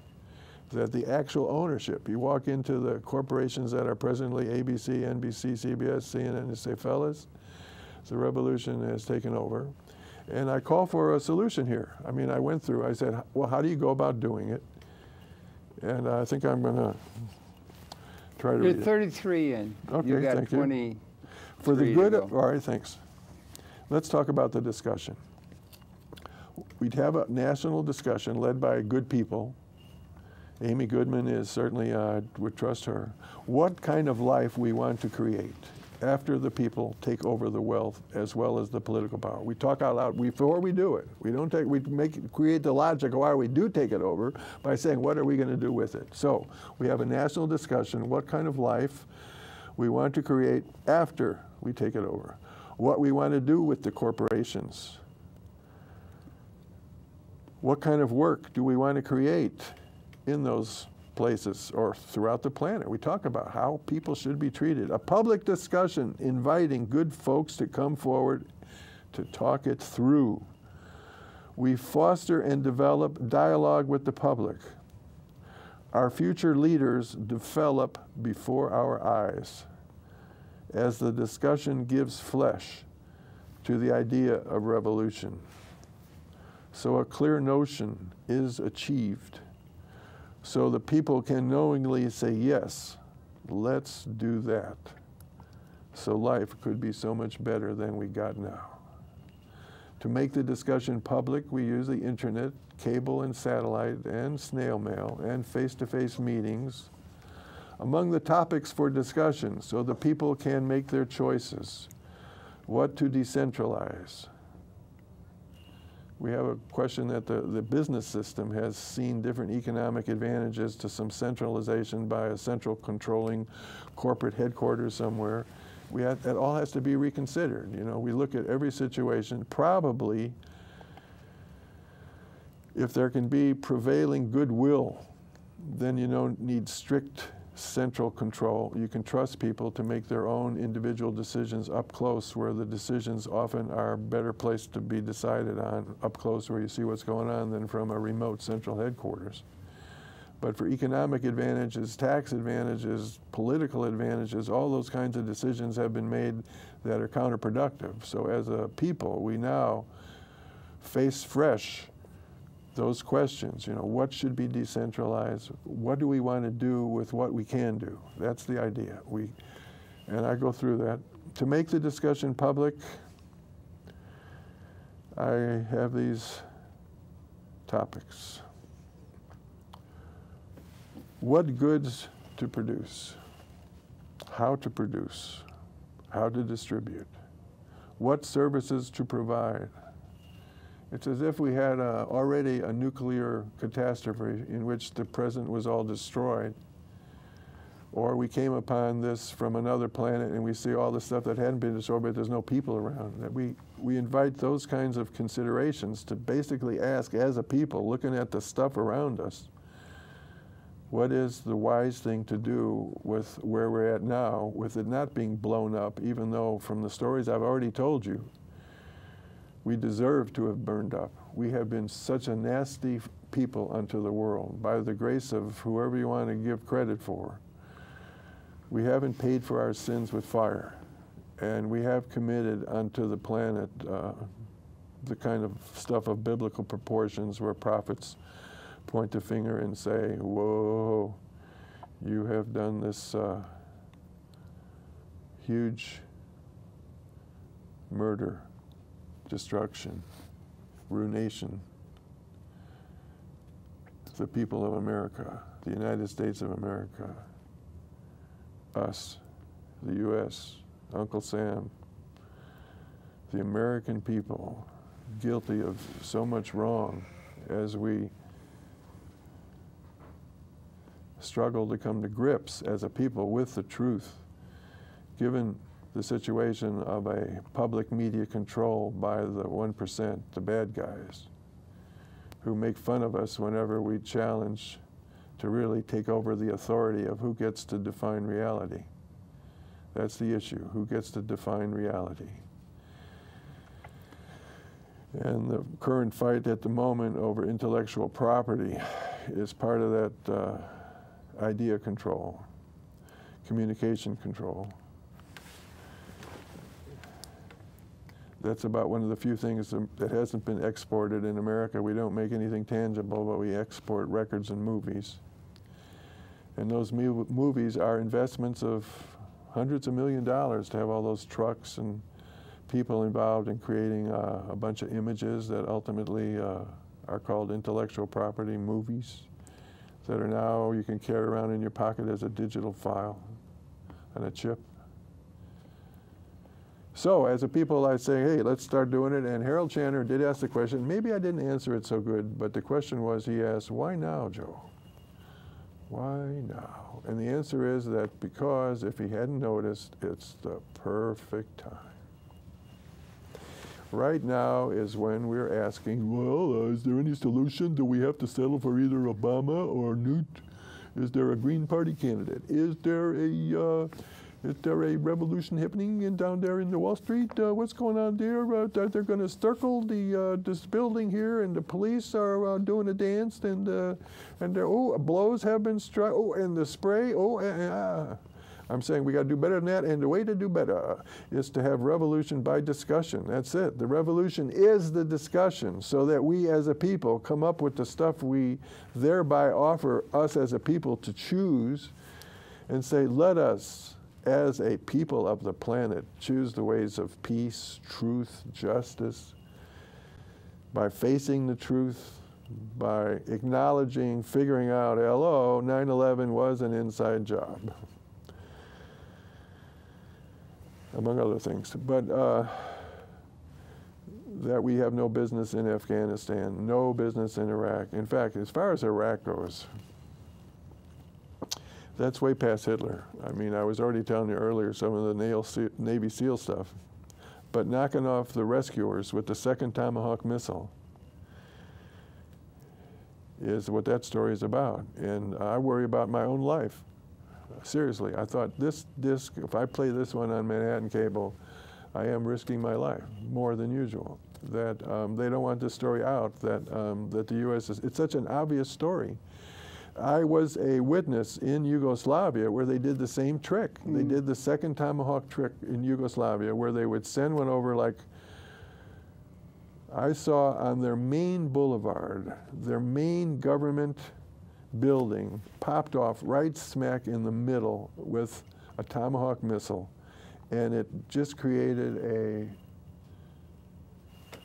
That the actual ownership, you walk into the corporations that are presently ABC, NBC, CBS, CNN, and say, fellas, the revolution has taken over. And I call for a solution here. I mean, I went through, I said, well, how do you go about doing it? And I think I'm going to try to read it. You're 33 in. Okay, you got thank 20. You. For the good of, all right, thanks. Let's talk about the discussion. We'd have a national discussion led by good people. Amy Goodman is certainly, I would trust her. What kind of life we want to create after the people take over the wealth as well as the political power. We talk out loud before we do it. We don't take, we create the logic of why we do take it over by saying, what are we going to do with it? So we have a national discussion, what kind of life we want to create after we take it over. What we want to do with the corporations. What kind of work do we want to create in those places or throughout the planet? We talk about how people should be treated. A public discussion inviting good folks to come forward to talk it through. We foster and develop dialogue with the public. Our future leaders develop before our eyes as the discussion gives flesh to the idea of revolution. So a clear notion is achieved. So the people can knowingly say, yes, let's do that. So life could be so much better than we got now. To make the discussion public, we use the internet, cable and satellite, and snail mail, and face-to-face meetings among the topics for discussion so the people can make their choices. What to decentralize? We have a question that the business system has seen different economic advantages to some centralization by a central controlling corporate headquarters somewhere. That all has to be reconsidered. You know, we look at every situation. Probably, if there can be prevailing goodwill, then you don't need strict central control. You can trust people to make their own individual decisions up close, where the decisions often are better placed to be decided on up close where you see what's going on than from a remote central headquarters. But for economic advantages, tax advantages, political advantages, all those kinds of decisions have been made that are counterproductive. So as a people, we now face fresh those questions. You know, what should be decentralized? What do we want to do with what we can do? That's the idea. And I go through that. To make the discussion public, I have these topics. What goods to produce, how to distribute, what services to provide. It's as if we had already a nuclear catastrophe in which the present was all destroyed, or we came upon this from another planet and we see all the stuff that hadn't been destroyed but there's no people around. That we invite those kinds of considerations to basically ask, as a people, looking at the stuff around us, what is the wise thing to do with where we're at now, with it not being blown up, even though from the stories I've already told you, we deserve to have burned up. We have been such a nasty people unto the world, by the grace of whoever you want to give credit for. We haven't paid for our sins with fire, and we have committed unto the planet the kind of stuff of biblical proportions where prophets point the finger and say, whoa, you have done this huge murder, destruction, ruination. The people of America, the United States of America, us, the U.S., Uncle Sam, the American people, guilty of so much wrong as we struggle to come to grips as a people with the truth, given the situation of a public media control by the 1%, the bad guys, who make fun of us whenever we challenge to really take over the authority of who gets to define reality. That's the issue, who gets to define reality. And the current fight at the moment over intellectual property is part of that idea control, communication control. That's about one of the few things that hasn't been exported in America. We don't make anything tangible, but we export records and movies. And those movies are investments of hundreds of $millions to have all those trucks and people involved in creating a bunch of images that ultimately are called intellectual property movies that are now you can carry around in your pocket as a digital file and a chip. So as a people, I say, hey, let's start doing it. And Harold Chandler did ask the question. Maybe I didn't answer it so good, but the question was, he asked, why now, Joe? Why now? And the answer is that because if he hadn't noticed, it's the perfect time. Right now is when we're asking, well, is there any solution? Do we have to settle for either Obama or Newt? Is there a Green Party candidate? Is there a revolution happening down there in the Wall Street? What's going on there? They're going to circle this building here, and the police are doing a dance, and blows have been struck. Oh, and the spray. I'm saying we got to do better than that, and the way to do better is to have revolution by discussion. That's it. The revolution is the discussion, so that we as a people come up with the stuff we thereby offer us as a people to choose, and say, let us, as a people of the planet, choose the ways of peace, truth, justice, by facing the truth, by acknowledging, figuring out, hello, 9/11 was an inside job, among other things. But that we have no business in Afghanistan, no business in Iraq. In fact, as far as Iraq goes, that's way past Hitler. I mean, I was already telling you earlier some of the Navy SEAL stuff. But knocking off the rescuers with the second Tomahawk missile is what that story is about. And I worry about my own life. Seriously, I thought this disc, if I play this one on Manhattan cable, I am risking my life more than usual. That they don't want this story out, that the U.S. is, it's such an obvious story. I was a witness in Yugoslavia where they did the same trick. They did the second Tomahawk trick in Yugoslavia where they would send one over like, I saw on their main boulevard, their main government building popped off right smack in the middle with a Tomahawk missile. And it just created a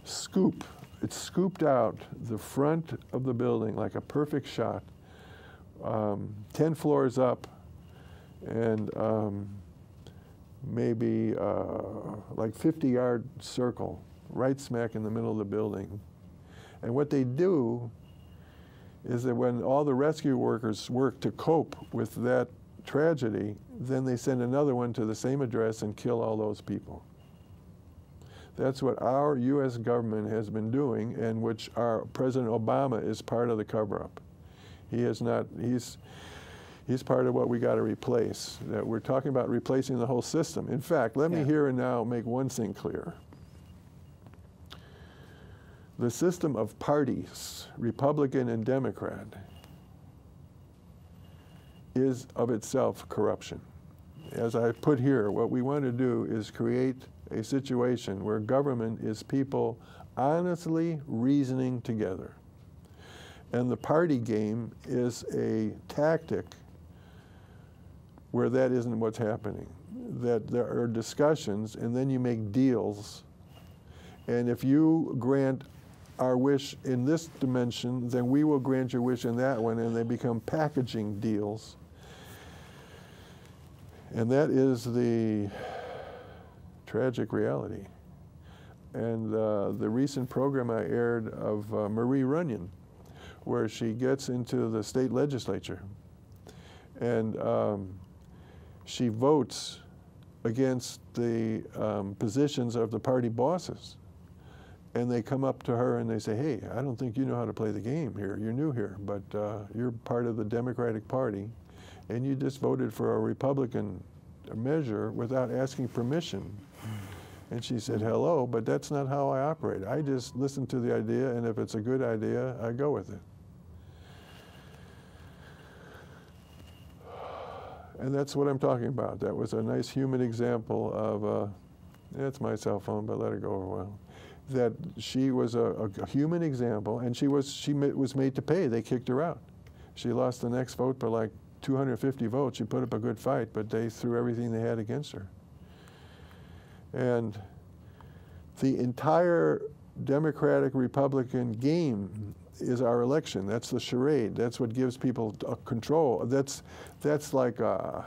scoop. It scooped out the front of the building like a perfect shot. 10 floors up and maybe like 50-yard circle right smack in the middle of the building. And what they do is that when all the rescue workers work to cope with that tragedy, then they send another one to the same address and kill all those people. That's what our U.S. government has been doing, and which our President Obama is part of the cover-up. He is not, he's part of what we got to replace. That we're talking about replacing the whole system. In fact, let me here and now make one thing clear. The system of parties, Republican and Democrat, is of itself corruption. As I put here, what we want to do is create a situation where government is people honestly reasoning together. And the party game is a tactic where that isn't what's happening. That there are discussions and then you make deals. And if you grant our wish in this dimension, then we will grant your wish in that one, and they become packaging deals. And that is the tragic reality. And the recent program I aired of Marie Runyon, where she gets into the state legislature and she votes against the positions of the party bosses. And they come up to her and they say, hey, I don't think you know how to play the game here. You're new here, but you're part of the Democratic Party and you just voted for a Republican measure without asking permission. And she said, hello, but that's not how I operate. I just listen to the idea, and if it's a good idea, I go with it. And that's what I'm talking about. That was a nice human example of, it's my cell phone, but let it go over a while. That she was a human example, and she was made to pay. They kicked her out. She lost the next vote by like 250 votes. She put up a good fight, but they threw everything they had against her. And the entire Democratic-Republican game is our election. That's the charade. That's what gives people control. That's like an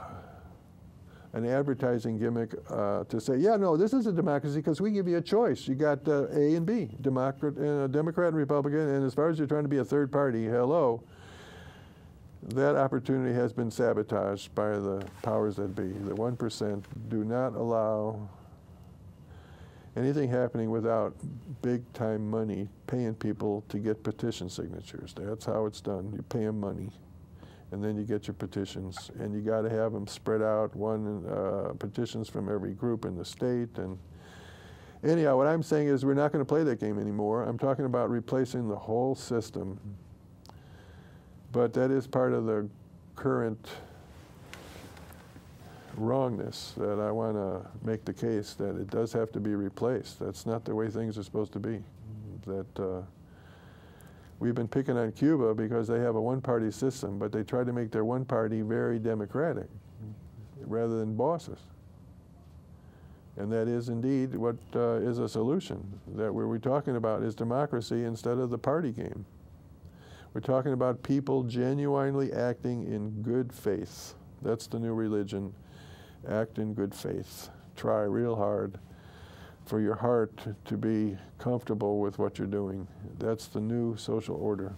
advertising gimmick to say, yeah, no, this is a democracy because we give you a choice. You got A and B, Democrat and Republican, and as far as you're trying to be a third party, hello, that opportunity has been sabotaged by the powers that be. The 1% do not allow anything happening without big-time money paying people to get petition signatures. That's how it's done. You pay them money, and then you get your petitions, and you got to have them spread out, petitions from every group in the state. And anyhow, what I'm saying is we're not going to play that game anymore. I'm talking about replacing the whole system. But that is part of the current wrongness that I want to make the case that it does have to be replaced. That's not the way things are supposed to be. That we've been picking on Cuba because they have a one-party system, but they try to make their one party very democratic rather than bosses. And that is indeed what is a solution. That what we're talking about is democracy instead of the party game. We're talking about people genuinely acting in good faith. That's the new religion. Act in good faith. Try real hard for your heart to be comfortable with what you're doing. That's the new social order.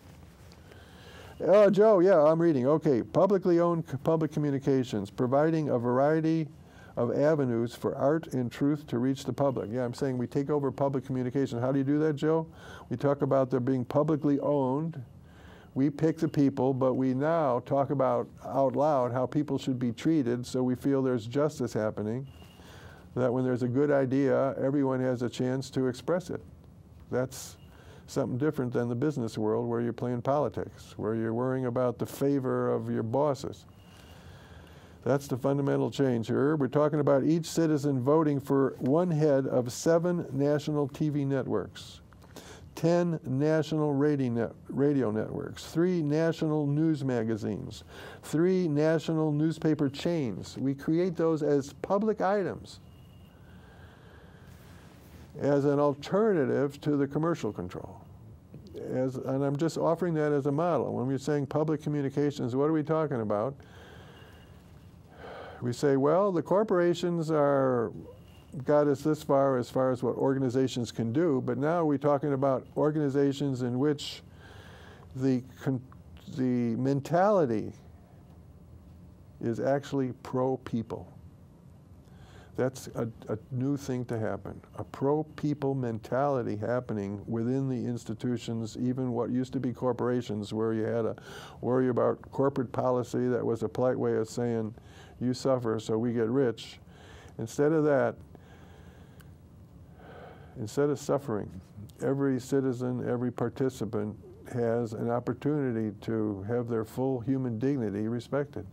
Joe, yeah, I'm reading. Okay, publicly owned public communications, providing a variety of avenues for art and truth to reach the public. Yeah, I'm saying we take over public communication. How do you do that, Joe? We talk about them being publicly owned. We pick the people, but we now talk about out loud how people should be treated, so we feel there's justice happening, that when there's a good idea, everyone has a chance to express it. That's something different than the business world where you're playing politics, where you're worrying about the favor of your bosses. That's the fundamental change here. We're talking about each citizen voting for one head of 7 national TV networks, 10 national radio networks, 3 national news magazines, 3 national newspaper chains. We create those as public items, as an alternative to the commercial control. And I'm just offering that as a model. When we're saying public communications, what are we talking about? We say, well, the corporations got us this far as what organizations can do, but now we're talking about organizations in which the mentality is actually pro-people. That's a new thing to happen, a pro-people mentality happening within the institutions, even what used to be corporations, where you had to worry about corporate policy that was a polite way of saying, you suffer so we get rich. Instead of that, instead of suffering, every citizen, every participant has an opportunity to have their full human dignity respected.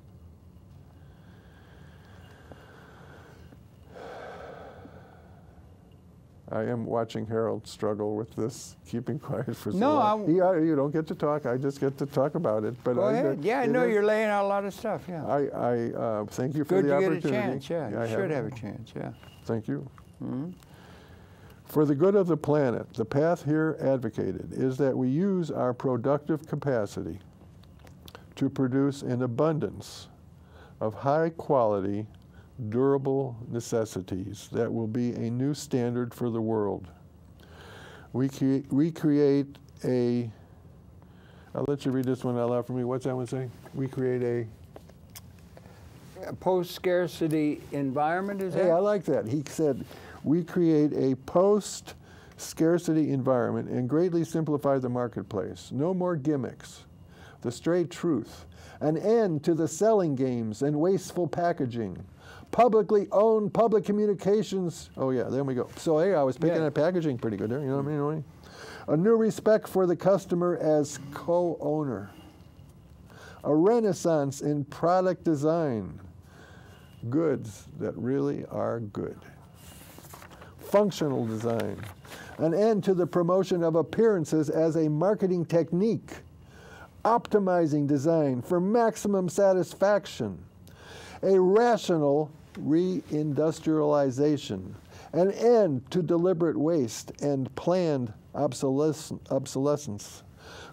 I am watching Harold struggle with this, keeping quiet for so long. You don't get to talk. I just get to talk about it. But go ahead. Yeah, I know you're laying out a lot of stuff. Yeah. I thank you for the opportunity. Good to get a chance. Yeah, you should have a chance. Yeah. Thank you. For the good of the planet, the path here advocated is that we use our productive capacity to produce an abundance of high-quality, durable necessities that will be a new standard for the world. We create a, I'll let you read this one out loud for me. What's that one saying? We create a post-scarcity environment, is that? Hey, I like that. He said, we create a post-scarcity environment and greatly simplify the marketplace. No more gimmicks. The straight truth. An end to the selling games and wasteful packaging. Publicly owned public communications. Oh yeah, there we go. So hey, I was picking at packaging pretty good there, you know what I mean? A new respect for the customer as co-owner. A renaissance in product design. Goods that really are good. Functional design. An end to the promotion of appearances as a marketing technique. Optimizing design for maximum satisfaction. A rational reindustrialization, an end to deliberate waste and planned obsolescence.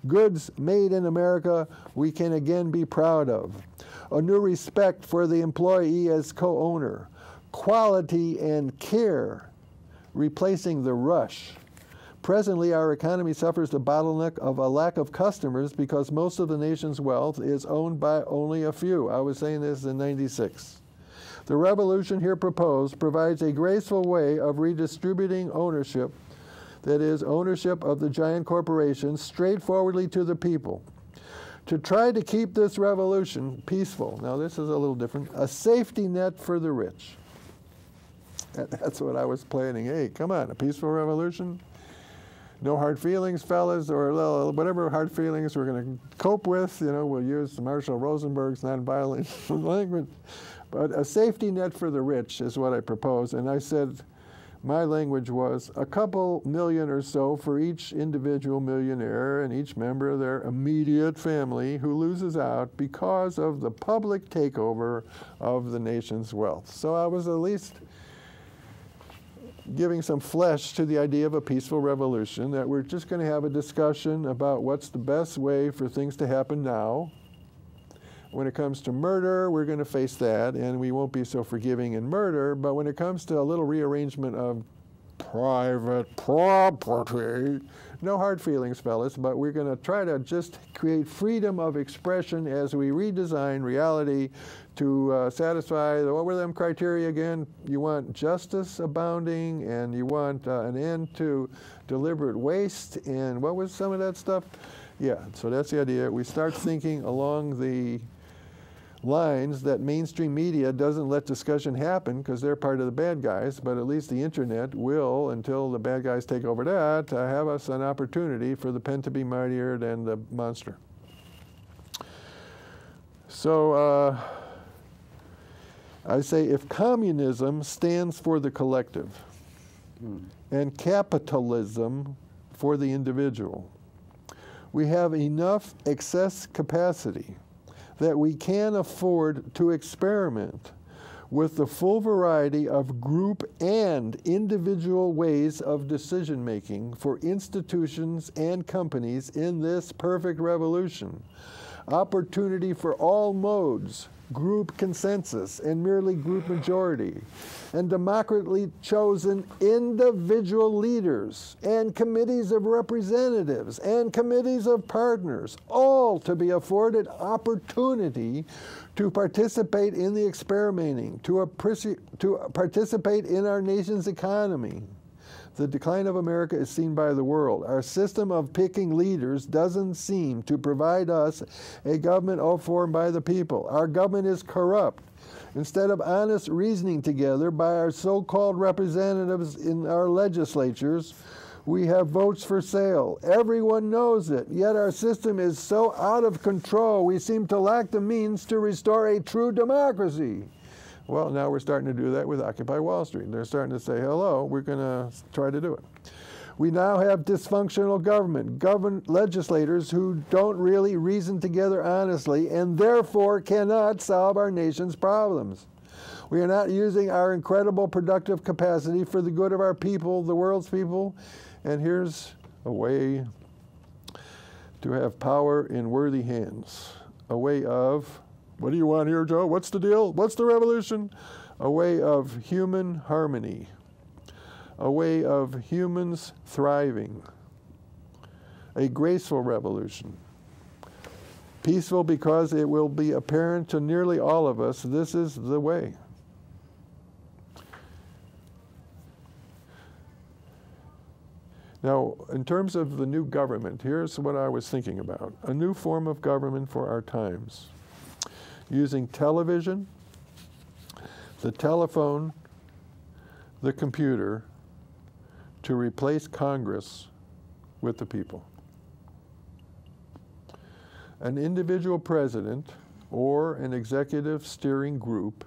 Goods made in America we can again be proud of. A new respect for the employee as co-owner. Quality and care, replacing the rush. Presently, our economy suffers the bottleneck of a lack of customers because most of the nation's wealth is owned by only a few. I was saying this in '96. The revolution here proposed provides a graceful way of redistributing ownership, that is, ownership of the giant corporations, straightforwardly to the people. To try to keep this revolution peaceful, now this is a little different, a safety net for the rich. That's what I was planning. Hey, come on, a peaceful revolution? No hard feelings, fellas, or whatever hard feelings we're going to cope with. You know, we'll use Marshall Rosenberg's nonviolent language. But a safety net for the rich is what I proposed. And I said, my language was a couple million or so for each individual millionaire and each member of their immediate family who loses out because of the public takeover of the nation's wealth. So I was at least giving some flesh to the idea of a peaceful revolution, that we're just going to have a discussion about what's the best way for things to happen now. When it comes to murder, we're going to face that, and we won't be so forgiving in murder, but when it comes to a little rearrangement of private property, no hard feelings, fellas, but we're going to try to just create freedom of expression as we redesign reality to satisfy, what were them criteria again? You want justice abounding, and you want an end to deliberate waste, and what was some of that stuff? Yeah, so that's the idea. We start thinking along the lines that mainstream media doesn't let discussion happen because they're part of the bad guys, but at least the internet will, until the bad guys take over that, have us an opportunity for the pen to be mightier than the monster. So I say, if communism stands for the collective and capitalism for the individual, we have enough excess capacity that we can afford to experiment with the full variety of group and individual ways of decision-making for institutions and companies in this perfect revolution. Opportunity for all modes, group consensus, and merely group majority, and democratically chosen individual leaders, and committees of representatives, and committees of partners, all to be afforded opportunity to participate in the experimenting, to participate in our nation's economy. The decline of America is seen by the world. Our system of picking leaders doesn't seem to provide us a government formed by the people. Our government is corrupt. Instead of honest reasoning together by our so-called representatives in our legislatures, we have votes for sale. Everyone knows it, yet our system is so out of control, we seem to lack the means to restore a true democracy. Well, now we're starting to do that with Occupy Wall Street. They're starting to say, hello, we're going to try to do it. We now have dysfunctional government, legislators who don't really reason together honestly and therefore cannot solve our nation's problems. We are not using our incredible productive capacity for the good of our people, the world's people. And here's a way to have power in worthy hands, a way of, what do you want here, Joe? What's the deal? What's the revolution? A way of human harmony, a way of humans thriving, a graceful revolution. Peaceful because it will be apparent to nearly all of us this is the way. Now, in terms of the new government, here's what I was thinking about. A new form of government for our times. Using television, the telephone, the computer to replace Congress with the people. An individual president or an executive steering group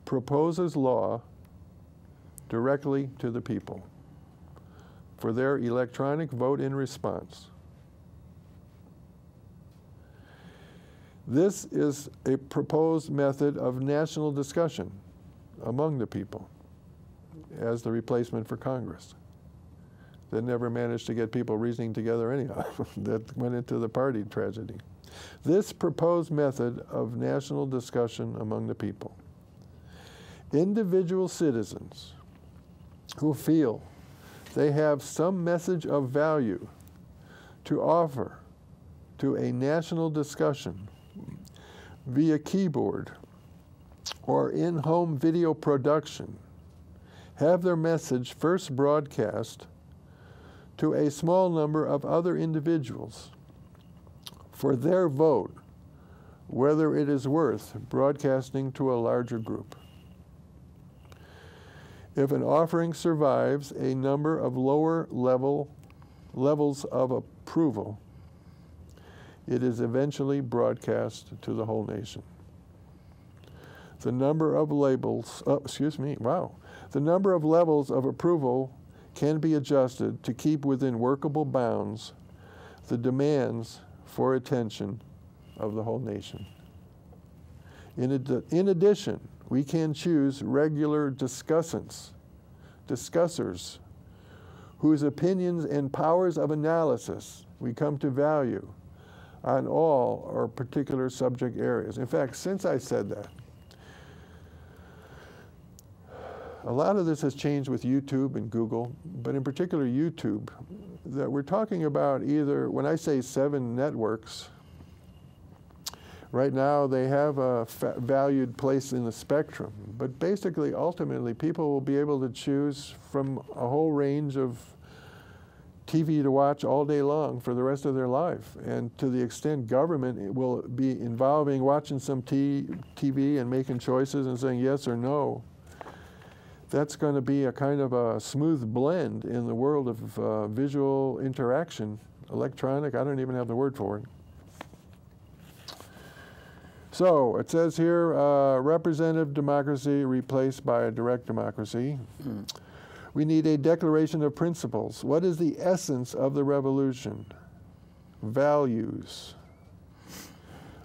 proposes law directly to the people for their electronic vote in response. This is a proposed method of national discussion among the people as the replacement for Congress. That never managed to get people reasoning together anyhow. That went into the party tragedy. This proposed method of national discussion among the people. Individual citizens who feel they have some message of value to offer to a national discussion via keyboard or in-home video production, have their message first broadcast to a small number of other individuals for their vote, whether it is worth broadcasting to a larger group. If an offering survives a number of lower levels of approval, it is eventually broadcast to the whole nation. The number of the number of levels of approval can be adjusted to keep within workable bounds the demands for attention of the whole nation. In addition, we can choose regular discussants discussers, whose opinions and powers of analysis we come to value on all or particular subject areas. In fact, since I said that, a lot of this has changed with YouTube and Google, but in particular YouTube, that we're talking about either, when I say 7 networks, right now they have a valued place in the spectrum, but basically, ultimately, people will be able to choose from a whole range of TV to watch all day long for the rest of their life. And to the extent government will be involving watching some TV and making choices and saying yes or no, that's going to be a kind of a smooth blend in the world of visual interaction, electronic, I don't even have the word for it. So it says here, representative democracy replaced by a direct democracy. We need a declaration of principles. What is the essence of the revolution? Values.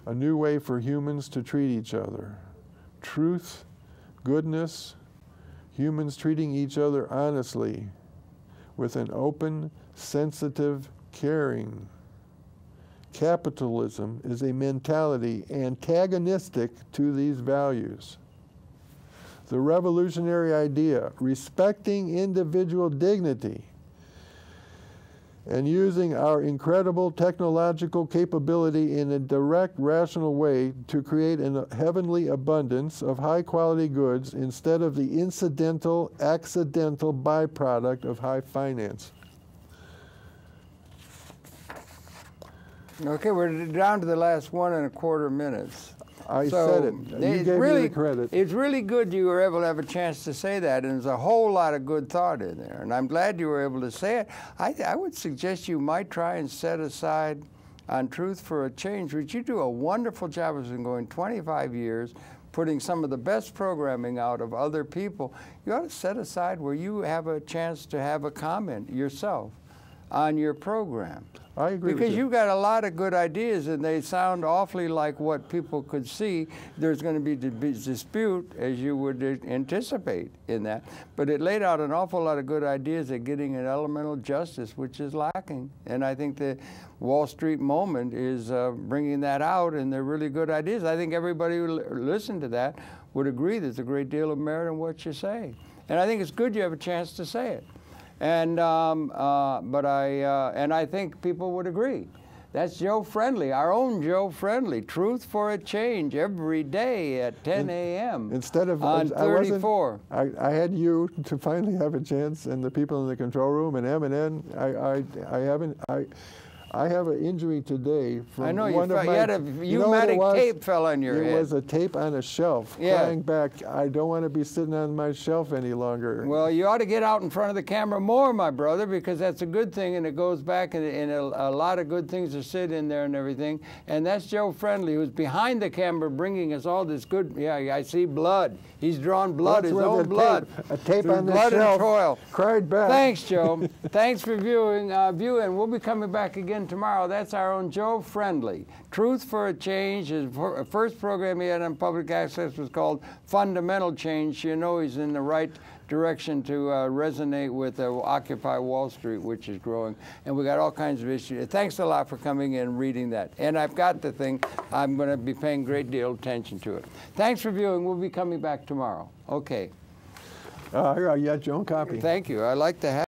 A new way for humans to treat each other. Truth, goodness, humans treating each other honestly, with an open, sensitive, caring. Capitalism is a mentality antagonistic to these values. The revolutionary idea, respecting individual dignity and using our incredible technological capability in a direct, rational way to create a heavenly abundance of high-quality goods instead of the incidental, accidental byproduct of high finance. Okay, we're down to the last 1¼ minutes. I said it. You gave me the credit. It's really good you were able to have a chance to say that, and there's a whole lot of good thought in there, and I'm glad you were able to say it. I would suggest you might try and set aside on Truth for a Change, which you do a wonderful job of. It's been going 25 years, putting some of the best programming out of other people. You ought to set aside where you have a chance to have a comment yourself on your program. I agree with you. Because you've got a lot of good ideas, and they sound awfully like what people could see. There's going to be dispute, as you would anticipate in that. But it laid out an awful lot of good ideas at getting an elemental justice, which is lacking. And I think the Wall Street moment is bringing that out, and they're really good ideas. I think everybody who listened to that would agree there's a great deal of merit in what you say. And I think it's good you have a chance to say it. And I think people would agree. That's Joe Friendly, our own Joe Friendly. Truth for a Change every day at 10 a.m. Instead of on 34. I had you to finally have a chance, and the people in the control room, and M&N. I have an injury today from I know, one of my... you had a pneumatic tape fell on your head. It was a tape on a shelf, crying back, I don't want to be sitting on my shelf any longer. Well, you ought to get out in front of the camera more, my brother, because that's a good thing, and it goes back, and a lot of good things are said in there and everything. And that's Joe Friendly, who's behind the camera bringing us all this good... Yeah, I see blood. He's drawn blood, his own blood. A tape on the blood shelf, and toil. Cried back. Thanks, Joe. Thanks for viewing. We'll be coming back again tomorrow. That's our own Joe Friendly. Truth for a Change. His first program he had on public access was called Fundamental Change. You know he's in the right direction to resonate with Occupy Wall Street, which is growing. And we got all kinds of issues. Thanks a lot for coming in and reading that. And I've got the thing. I'm going to be paying a great deal of attention to it. Thanks for viewing. We'll be coming back tomorrow. Okay. You got your own copy. Thank you. I like to have